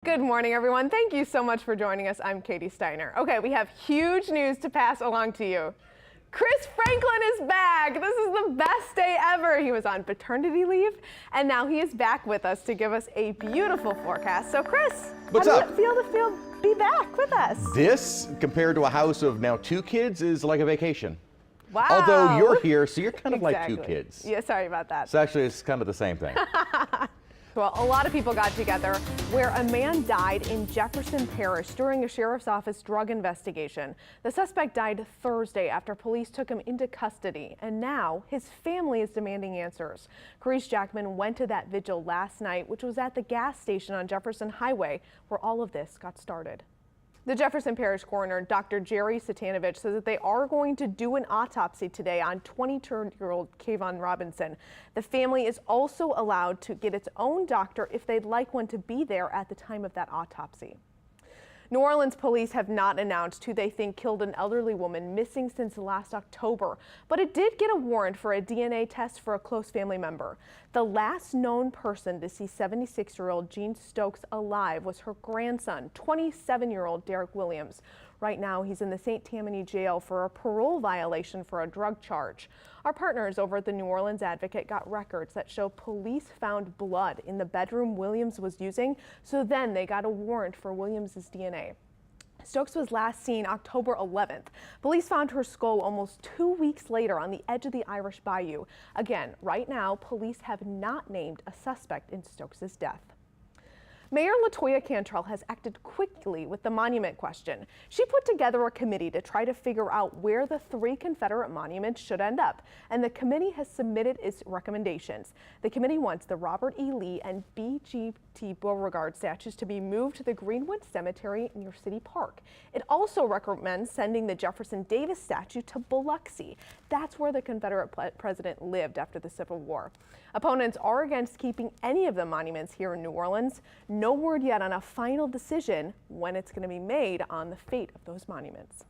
Good morning, everyone. Thank you so much for joining us. I'm Katie Steiner. Okay, we have huge news to pass along to you. Chris Franklin is back. This is the best day ever. He was on paternity leave, and now he is back with us to give us a beautiful forecast. So, Chris, What's how up? does it feel to be back with us? This, compared to a house of now 2 kids, is like a vacation. Wow. Although you're here, so you're kind of like 2 kids. Yeah, sorry about that. So actually, it's kind of the same thing. Well, a lot of people got together where a man died in Jefferson Parish during a sheriff's office drug investigation. The suspect died Thursday after police took him into custody, and now his family is demanding answers. Carice Jackman went to that vigil last night, which was at the gas station on Jefferson Highway, where all of this got started. The Jefferson Parish coroner, Dr. Jerry Satanovich, says that they are going to do an autopsy today on 22-year-old Kayvon Robinson. The family is also allowed to get its own doctor if they'd like one to be there at the time of that autopsy. New Orleans police have not announced who they think killed an elderly woman missing since last October, but it did get a warrant for a DNA test for a close family member. The last known person to see 76-year-old Jean Stokes alive was her grandson, 27-year-old Derek Williams. Right now, he's in the St. Tammany jail for a parole violation for a drug charge. Our partners over at the New Orleans Advocate got records that show police found blood in the bedroom Williams was using, so then they got a warrant for Williams's DNA. Stokes was last seen October 11th. Police found her skull almost 2 weeks later on the edge of the Irish Bayou. Again, right now, police have not named a suspect in Stokes' death. Mayor LaToya Cantrell has acted quickly with the monument question. She put together a committee to try to figure out where the 3 Confederate monuments should end up, and the committee has submitted its recommendations. The committee wants the Robert E. Lee and B.G.T. Beauregard statues to be moved to the Greenwood Cemetery near City Park. It also recommends sending the Jefferson Davis statue to Biloxi. That's where the Confederate president lived after the Civil War. Opponents are against keeping any of the monuments here in New Orleans. No word yet on a final decision when it's going to be made on the fate of those monuments.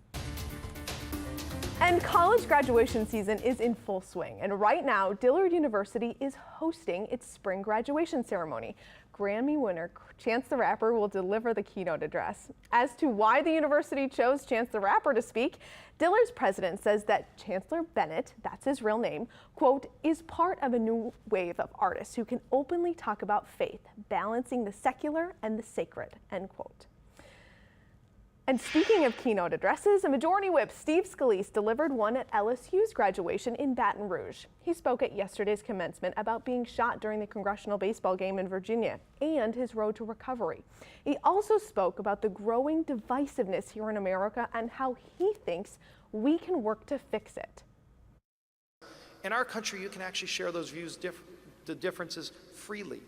And college graduation season is in full swing, and right now Dillard University is hosting its spring graduation ceremony. Grammy winner Chance the Rapper will deliver the keynote address. As to why the university chose Chance the Rapper to speak, Dillard's president says that Chancellor Bennett, that's his real name, quote, is part of a new wave of artists who can openly talk about faith, balancing the secular and the sacred, end quote. And speaking of keynote addresses, a Majority Whip Steve Scalise delivered one at LSU's graduation in Baton Rouge. He spoke at yesterday's commencement about being shot during the congressional baseball game in Virginia and his road to recovery. He also spoke about the growing divisiveness here in America and how he thinks we can work to fix it. In our country, you can actually share those views, the differences freely.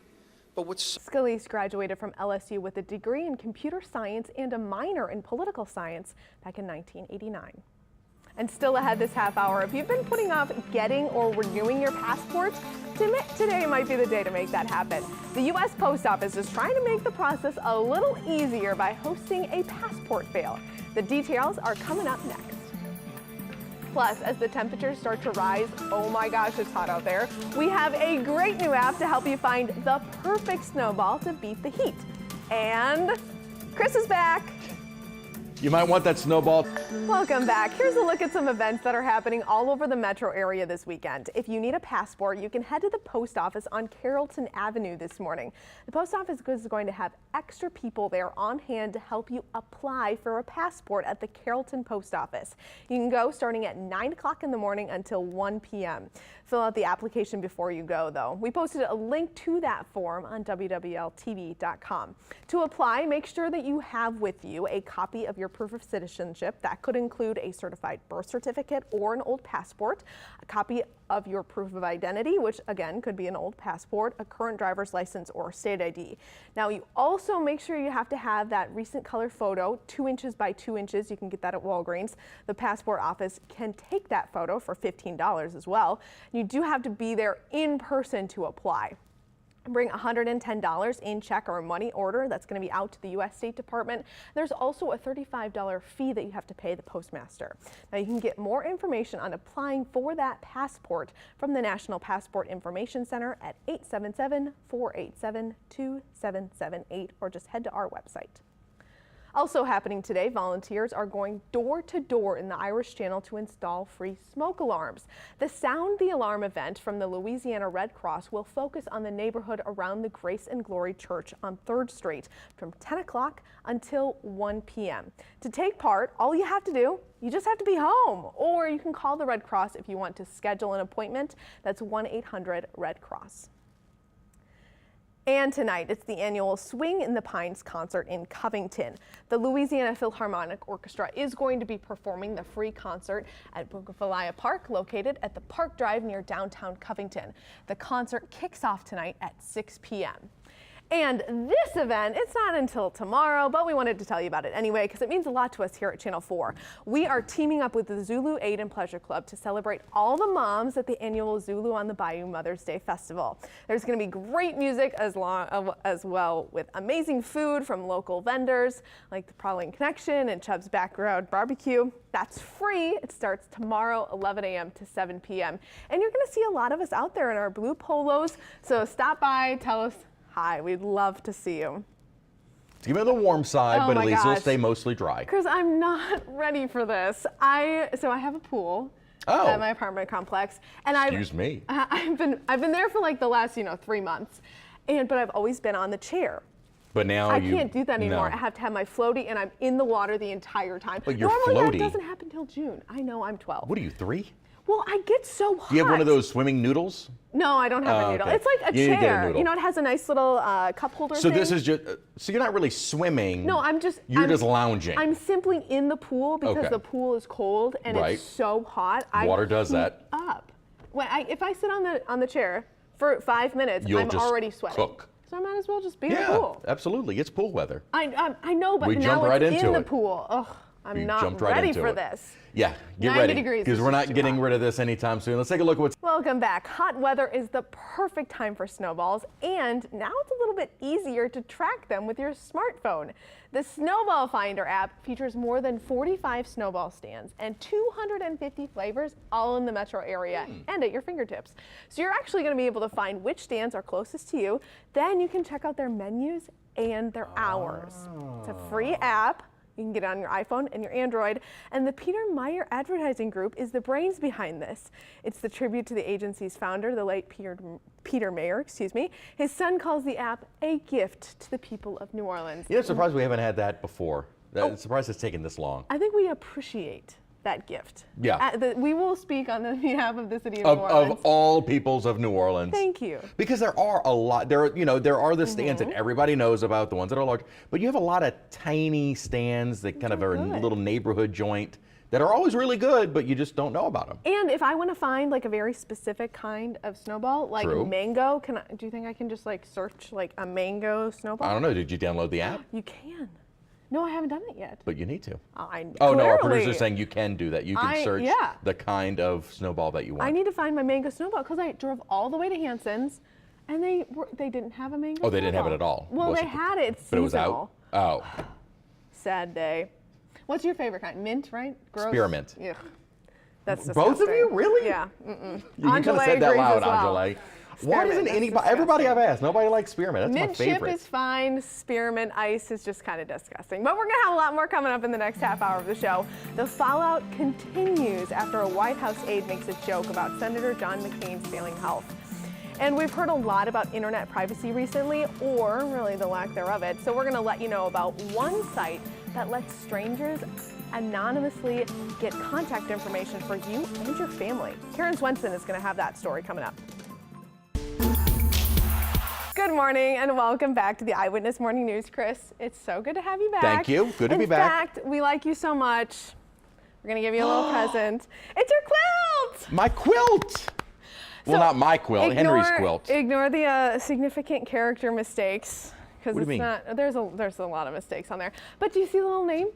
But Scalise graduated from LSU with a degree in computer science and a minor in political science back in 1989. And still ahead this half hour, if you've been putting off getting or renewing your passport, today might be the day to make that happen. The U.S. Post Office is trying to make the process a little easier by hosting a passport fail. The details are coming up next. Plus, as the temperatures start to rise, oh my gosh, it's hot out there, we have a great new app to help you find the perfect snowball to beat the heat. And Chris is back. You might want that snowball. Welcome back. Here's a look at some events that are happening all over the metro area this weekend. If you need a passport, you can head to the post office on Carrollton Avenue this morning. The post office is going to have extra people there on hand to help you apply for a passport at the Carrollton post office. You can go starting at 9 o'clock in the morning until 1 p.m. Fill out the application before you go, though. We posted a link to that form on WWLTV.com. To apply, make sure that you have with you a copy of your proof of citizenship. That could include a certified birth certificate or an old passport, a copy of your proof of identity, which again could be an old passport, a current driver's license, or state ID. Now, you also make sure you have to have that recent color photo, 2 inches by 2 inches. You can get that at Walgreens. The passport office can take that photo for $15 as well. You do have to be there in person to apply. Bring $110 in check or money order. That's going to be out to the U.S. State Department. There's also a $35 fee that you have to pay the postmaster. Now you can get more information on applying for that passport from the National Passport Information Center at 877-487-2778 or just head to our website. Also happening today, volunteers are going door to door in the Irish Channel to install free smoke alarms. The Sound the Alarm event from the Louisiana Red Cross will focus on the neighborhood around the Grace and Glory Church on 3rd Street from 10 o'clock until 1 p.m. To take part, all you have to do, you just have to be home, or you can call the Red Cross if you want to schedule an appointment. That's 1-800-RED-CROSS. And tonight, it's the annual Swing in the Pines concert in Covington. The Louisiana Philharmonic Orchestra is going to be performing the free concert at Bougainvillea Park, located at the Park Drive near downtown Covington. The concert kicks off tonight at 6 p.m. And this event, it's not until tomorrow, but we wanted to tell you about it anyway because it means a lot to us here at Channel 4. We are teaming up with the Zulu Aid and Pleasure Club to celebrate all the moms at the annual Zulu on the Bayou Mother's Day Festival. There's going to be great music as well with amazing food from local vendors like the Prowling Connection and Chubb's Backyard Barbecue. That's free. It starts tomorrow, 11 a.m. to 7 p.m. And you're going to see a lot of us out there in our blue polos. So stop by, tell us hi, we'd love to see you. It's gonna be on the warm side, but at least it'll stay mostly dry. Because I'm not ready for this. So I have a pool at my apartment complex, and Excuse me. I've been there for like the last 3 months, but I've always been on the chair. But now I can't do that anymore. I have to have my floaty, and I'm in the water the entire time. But your Normally floaty that doesn't happen till June. I know, I'm 12. What are you, 3? Well, I get so hot. Do you have one of those swimming noodles? No, I don't have a noodle. Okay. It's like a You need to get a chair. noodle. You know, it has a nice little cup holder So thing. this is just, so you're not really swimming. No, I'm just lounging. I'm simply in the pool because the pool is cold and it's so hot. Water does that. Up. If I sit on the chair for 5 minutes, I'm already sweating. Cook. So I might as well just be in the pool. Yeah, absolutely. It's pool weather. I know, but We now jumped right it's into in the it. pool. Ugh, I'm You not jumped right ready into for it. this. Yeah, get 90 ready. degrees Because is we're just not too getting hot. rid of this anytime soon. Let's take a look at what's. Welcome back. Hot weather is the perfect time for snowballs, and now it's a little bit easier to track them with your smartphone. The Snowball Finder app features more than 45 snowball stands and 250 flavors, all in the metro area and at your fingertips. So you're actually going to be able to find which stands are closest to you. Then you can check out their menus and their hours. It's a free app. You can get it on your iPhone and your Android. And the Peter Meyer Advertising Group is the brains behind this. It's the tribute to the agency's founder, the late Peter Meyer, His son calls the app a gift to the people of New Orleans. I'm surprised we haven't had that before. I'm surprised it's taken this long. I think we appreciate that gift. Yeah. We will speak on the behalf of the city of New Orleans. Of all peoples of New Orleans. Thank you. Because there are a lot, there are the stands that everybody knows about, the ones that are large, but you have a lot of tiny stands that kind of are a little neighborhood joint that are always really good, but you just don't know about them. And if I want to find like a very specific kind of snowball, like mango, do you think I can just like search like a mango snowball? I don't know, did you download the app? You can. No, I haven't done it yet. But you need to. No, our producer's saying you can do that. You can search yeah. the kind of snowball that you want. I need to find my mango snowball because I drove all the way to Hanson's and they didn't have a mango snowball. Oh, they didn't have it at all? Well, they had it. It's seasonal. But it was out? Oh. Sad day. What's your favorite kind? Mint, right? Gross. Spearmint. Ugh. That's disgusting. Both of you? Really? Yeah. You could have said that loud, Angela. Why doesn't anybody, everybody I've asked, nobody likes spearmint. That's my favorite. Mint chip is fine. Spearmint ice is just kind of disgusting. But we're going to have a lot more coming up in the next half hour of the show. The fallout continues after a White House aide makes a joke about Senator John McCain's failing health. And we've heard a lot about internet privacy recently, or really the lack thereof it. So we're going to let you know about one site that lets strangers anonymously get contact information for you and your family. Karen Swenson is going to have that story coming up. Good morning and welcome back to the Eyewitness Morning News. Chris, it's so good to have you back. Thank you. Good to be back. In fact, we like you so much. We're going to give you a little present. It's your quilt! My quilt! Well, not my quilt, Henry's quilt. Ignore the significant character mistakes. What do you mean? There's a lot of mistakes on there. But do you see the little name?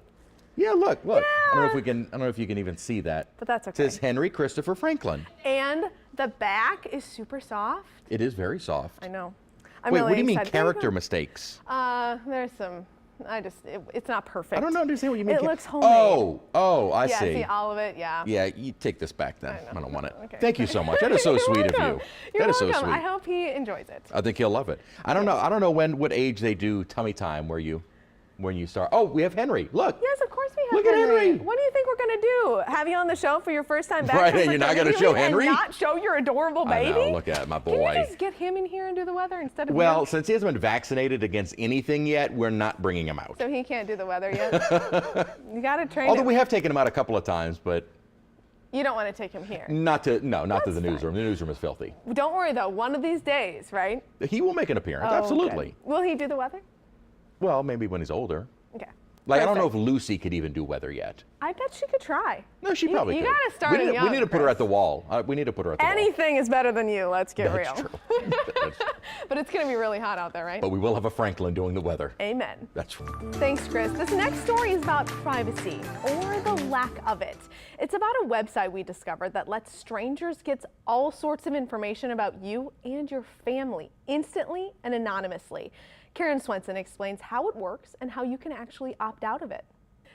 Yeah, look. Yeah. I don't know if you can even see that. But that's okay. It says Henry Christopher Franklin. And the back is super soft. It is very soft. I know. I'm Wait, really what do you mean excited. character mistakes? There's some. It's not perfect. I don't understand what you mean. It looks homemade. I Yeah, see. see all of it. Yeah. Yeah, you take this back then. I don't want it. Okay. Thank you so much. That is so sweet of you. You're That is so welcome. sweet. I hope he enjoys it. I think he'll love it. I don't know. I don't know what age they do tummy time when you start. Oh, we have Henry. Look. Yes, of course we have. Look at Henry. What do you think we're gonna do? Have you on the show for your first time back? Right, from and you're not gonna paternity show leave Henry? And not show your adorable baby? I know. Look at my boy. Can you just get him in here and do the weather instead of Well, you? since he hasn't been vaccinated against anything yet, we're not bringing him out. So he can't do the weather yet. You gotta train Although him. we have taken him out a couple of times, but You don't want to take him here. not to the That's newsroom. The newsroom is filthy. Don't worry though. One of these days, right? He will make an appearance. Oh, Absolutely. good. Will he do the weather? Well, maybe when he's older. Okay. Like, I don't know if Perfect. Lucy could even do weather yet. I bet she could try. No, she You- probably you could. gotta start we need, him to- we need to young, put her at Chris. the wall. We need to put her at the wall. Anything is better than you. Let's get That's real. true. That's true. But it's gonna be really hot out there, right? But we will have a Franklin doing the weather. Amen. That's right. Thanks, Chris. This next story is about privacy, or the lack of it. It's about a website we discovered that lets strangers get all sorts of information about you and your family instantly and anonymously. Karen Swenson explains how it works and how you can actually opt out of it.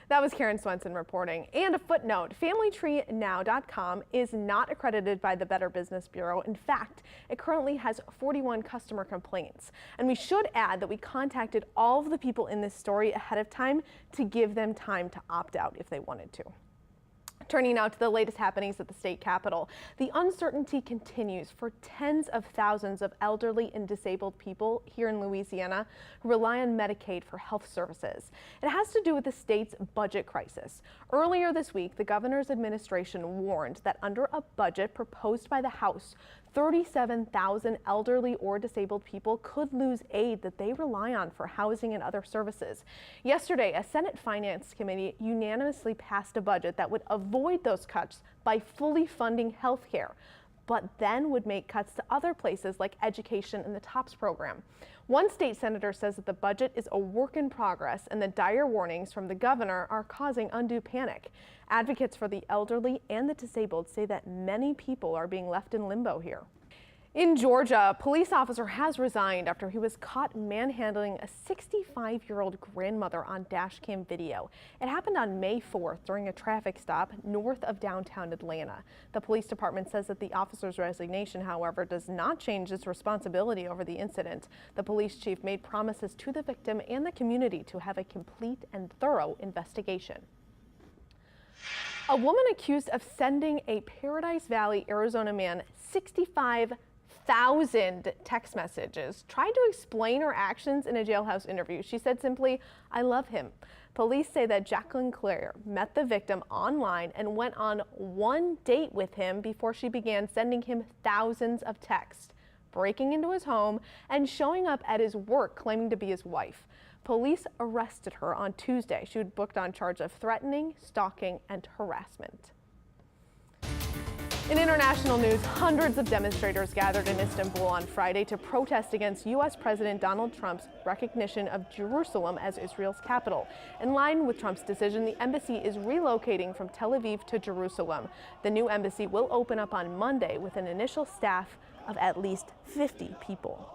That was Karen Swenson reporting. And a footnote, FamilyTreeNow.com is not accredited by the Better Business Bureau. In fact, it currently has 41 customer complaints. And we should add that we contacted all of the people in this story ahead of time to give them time to opt out if they wanted to. Turning now to the latest happenings at the state capitol. The uncertainty continues for tens of thousands of elderly and disabled people here in Louisiana who rely on Medicaid for health services. It has to do with the state's budget crisis. Earlier this week, the governor's administration warned that under a budget proposed by the House, 37,000 elderly or disabled people could lose aid that they rely on for housing and other services. Yesterday, a Senate Finance Committee unanimously passed a budget that would avoid those cuts by fully funding health care, but then would make cuts to other places like education and the TOPS program. One state senator says that the budget is a work in progress and the dire warnings from the governor are causing undue panic. Advocates for the elderly and the disabled say that many people are being left in limbo here. In Georgia, a police officer has resigned after he was caught manhandling a 65-year-old grandmother on dash cam video. It happened on May 4th during a traffic stop north of downtown Atlanta. The police department says that the officer's resignation, however, does not change his responsibility over the incident. The police chief made promises to the victim and the community to have a complete and thorough investigation. A woman accused of sending a Paradise Valley, Arizona man 65,000 text messages tried to explain her actions in a jailhouse interview. She said simply, "I love him." Police say that Jacqueline Clare met the victim online and went on one date with him before she began sending him thousands of texts, breaking into his home and showing up at his work claiming to be his wife. Police arrested her on Tuesday. She was booked on charge of threatening, stalking, and harassment. In international news, hundreds of demonstrators gathered in Istanbul on Friday to protest against U.S. President Donald Trump's recognition of Jerusalem as Israel's capital. In line with Trump's decision, the embassy is relocating from Tel Aviv to Jerusalem. The new embassy will open up on Monday with an initial staff of at least 50 people.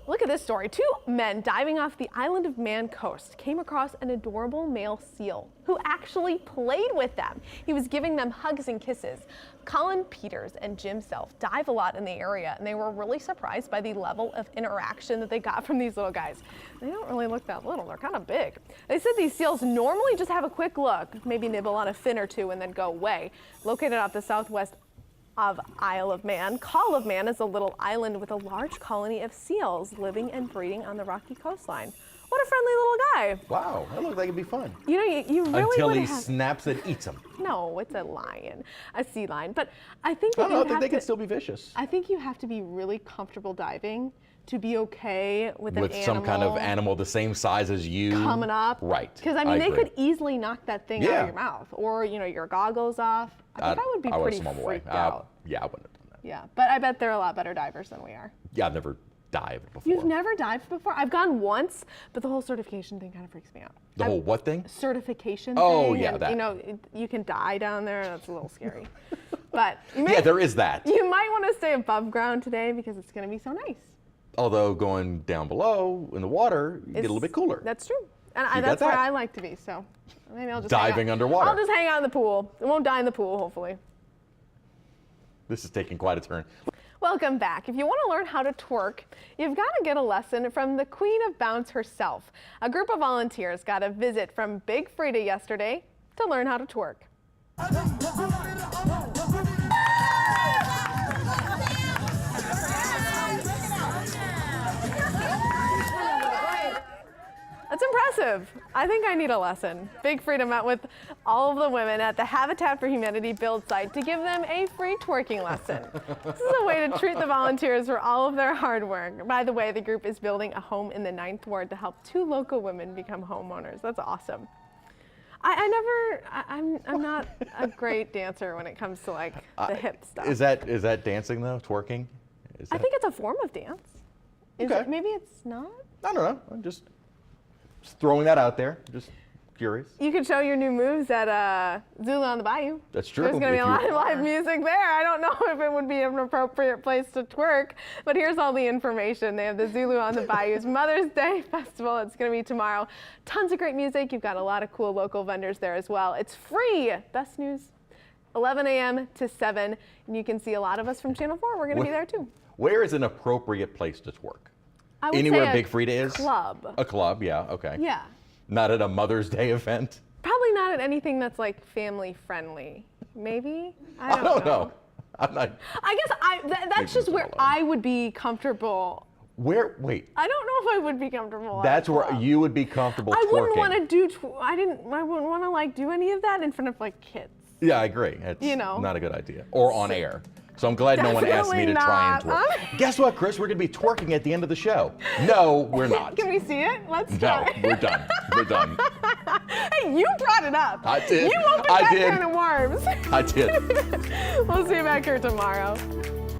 Look at this story. Two men diving off the island of Man coast came across an adorable male seal who actually played with them. He was giving them hugs and kisses. Colin Peters and Jim Self dive a lot in the area, and they were really surprised by the level of interaction that they got from these little guys. They don't really look that little. They're kind of big. They said these seals normally just have a quick look, maybe nibble on a fin or two, and then go away. Located off the southwest of Isle of Man, Call of Man is a little island with a large colony of seals living and breeding on the rocky coastline. What a friendly little guy. Wow, that looks like it'd be fun. You know, you really Until would he have... snaps and eats them. No, it's a lion, a sea lion. But I think I that don't know, I you think have they to, can still be vicious. I think you have to be really comfortable diving to be okay with an animal. With some kind of animal the same size as you. Coming up. Right. Because, I mean, they agree. could easily knock that thing out Yeah. of your mouth. Or, you know, your goggles off. I think I would be pretty freaked out. Yeah, I wouldn't have done that. Yeah, but I bet they're a lot better divers than we are. Yeah, I've never dived before. You've never dived before? I've gone once, but the whole certification thing kind of freaks me out. The whole what thing? Certification Oh, thing. yeah, and, that. you know, you can die down there. That's a little scary. But Yeah, there is that. You might want to stay above ground today because it's going to be so nice. Although going down below in the water, you get a little bit cooler. That's true. And You got that's where that. I like to be, so maybe I'll just Diving underwater. I'll just hang out in the pool. I won't die in the pool, hopefully. This is taking quite a turn. Welcome back. If you want to learn how to twerk, you've got to get a lesson from the Queen of Bounce herself. A group of volunteers got a visit from Big Frida yesterday to learn how to twerk. That's impressive. I think I need a lesson. Big Frida met with all of the women at the Habitat for Humanity build site to give them a free twerking lesson. This is a way to treat the volunteers for all of their hard work. By the way, the group is building a home in the 9th Ward to help 2 local women become homeowners. That's awesome. I'm not a great dancer when it comes to like the hip stuff. Is that dancing though? Twerking? I think it's a form of dance. Okay. Maybe it's not? I don't know. I'm just throwing that out there. Just curious. You could show your new moves at Zulu on the Bayou. That's true. There's going to be If a you lot of are. live music there. I don't know if it would be an appropriate place to twerk, but here's all the information. They have the Zulu on the Bayou's Mother's Day Festival. It's going to be tomorrow. Tons of great music. You've got a lot of cool local vendors there as well. It's free. Best news, 11 a.m. to 7, and you can see a lot of us from Channel 4. We're going to be there too. Where is an appropriate place to twerk? I would Anywhere say Big Frida is? Club. A club, yeah, okay. Yeah. Not at a Mother's Day event? Probably not at anything that's like family friendly. Maybe? I don't know. I'm not. I guess that's just where I would be comfortable. Wait. I don't know if I would be comfortable. That's where you would be comfortable I twerking. wouldn't want to do. I wouldn't want to like do any of that in front of like kids. Yeah, I agree. It's not a good idea. Or on air. So I'm glad no one asked me to try and twerk. Guess what, Chris? We're going to be twerking at the end of the show. No, we're not. Can we see it? Let's No, try. we're done. We're done. Hey, you brought it up. I did. You opened I that did. can of worms. I did. We'll see you back here tomorrow.